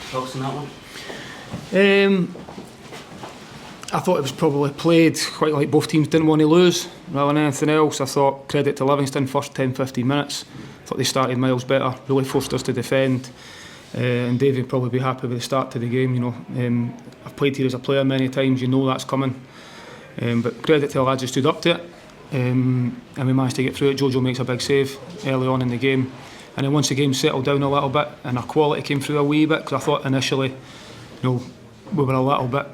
Thoughts on that one? I thought it was probably played quite like both teams didn't want to lose rather than anything else. I thought credit to Livingston, first 10-15 minutes. I thought they started miles better, really forced us to defend. And Davey would probably be happy with the start to the game. You know, I've played here as a player many times, you know that's coming. But credit to the lads who stood up to it. And we managed to get through it. Jojo makes a big save early on in the game. And then once the game settled down a little bit and our quality came through a wee bit, because I thought initially, you know, we were a little bit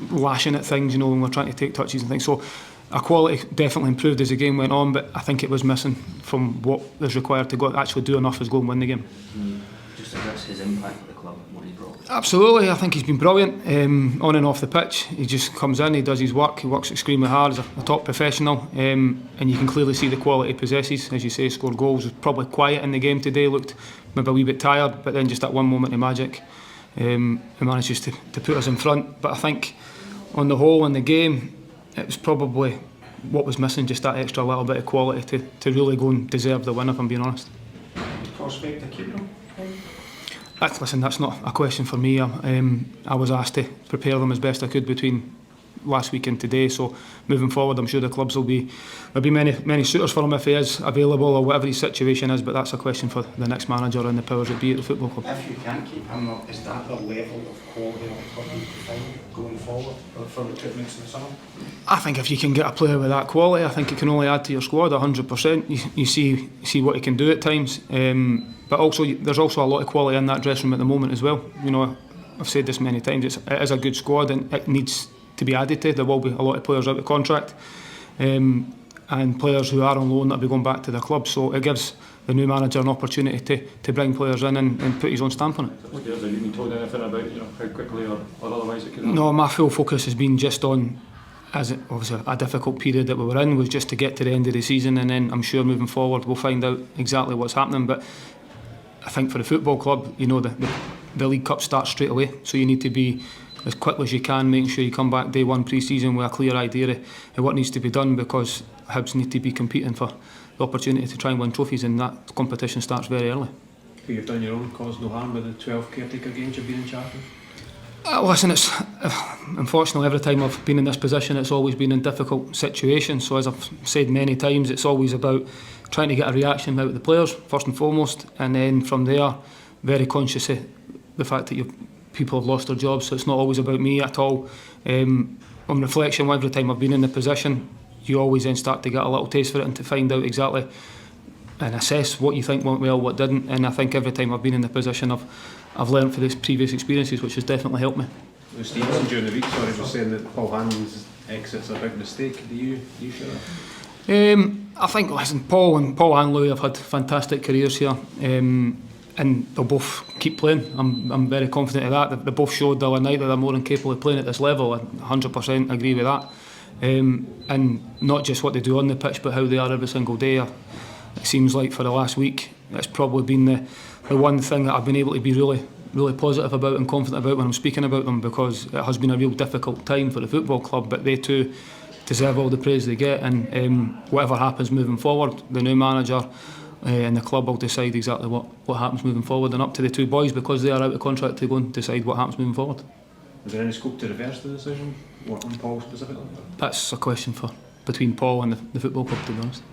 lashing at things, you know, when we were trying to take touches and things. So our quality definitely improved as the game went on, but I think it was missing from what is required to go actually do enough as go and win the game. Just address his impact at the club, what he brought. Absolutely, I think he's been brilliant on and off the pitch. He just comes in, he does his work, he works extremely hard, he's a top professional, and you can clearly see the quality he possesses. As you say, scored goals, was probably quiet in the game today, looked maybe a wee bit tired, but then just that one moment of magic, he manages to put us in front. But I think on the whole in the game, it was probably what was missing, just that extra little bit of quality to really go and deserve the win, if I'm being honest. Prospect to keep him? Listen, that's not a question for me. I was asked to prepare them as best I could between last week and today, so moving forward I'm sure the clubs there'll be many suitors for him if he is available or whatever his situation is, but that's a question for the next manager and the powers that be at the football club. If you can't keep him, is that the level of quality of the club you find going forward for recruitments in the summer? I think if you can get a player with that quality, I think it can only add to your squad 100%. You see what he can do at times, but also there's also a lot of quality in that dressing room at the moment as well. You know, I've said this many times, it is a good squad and it needs to be added to. There will be a lot of players out of contract and players who are on loan that will be going back to their club, so it gives the new manager an opportunity to bring players in and put his own stamp on it. Have you been told anything about how quickly or otherwise it could happen? No, my full focus has been just on, as it, obviously a difficult period that we were in, was just to get to the end of the season, and then I'm sure moving forward we'll find out exactly what's happening. But I think for the football club, you know, the League Cup starts straight away, so you need to be as quickly as you can, making sure you come back day one pre-season with a clear idea of what needs to be done, because Hibs need to be competing for the opportunity to try and win trophies, and that competition starts very early. You've done your own cause no harm with the 12 caretaker games you've been in charge of? Listen, it's unfortunately every time I've been in this position it's always been in difficult situations, so as I've said many times, it's always about trying to get a reaction out of the players first and foremost, and then from there very conscious of the fact that people have lost their jobs, so it's not always about me at all. On reflection, every time I've been in the position, you always then start to get a little taste for it and to find out exactly and assess what you think went well, what didn't, and I think every time I've been in the position I've learned from these previous experiences, which has definitely helped me. Stevenson during the week was saying that Paul Hanlon's exit's a big mistake. Do you share that? I think, listen, Paul and Louis have had fantastic careers here, and they'll both keep playing. I'm very confident of that. They both showed the other night that they're more than capable of playing at this level. I 100% agree with that. And not just what they do on the pitch, but how they are every single day. It seems like for the last week, it's probably been the one thing that I've been able to be really positive about and confident about when I'm speaking about them, because it has been a real difficult time for the football club, but they too deserve all the praise they get, and whatever happens moving forward, the new manager and the club will decide exactly what happens moving forward, and up to the two boys, because they are out of contract, to go and decide what happens moving forward. Is there any scope to reverse the decision? What on Paul specifically? That's a question for between Paul and the football club, to be honest.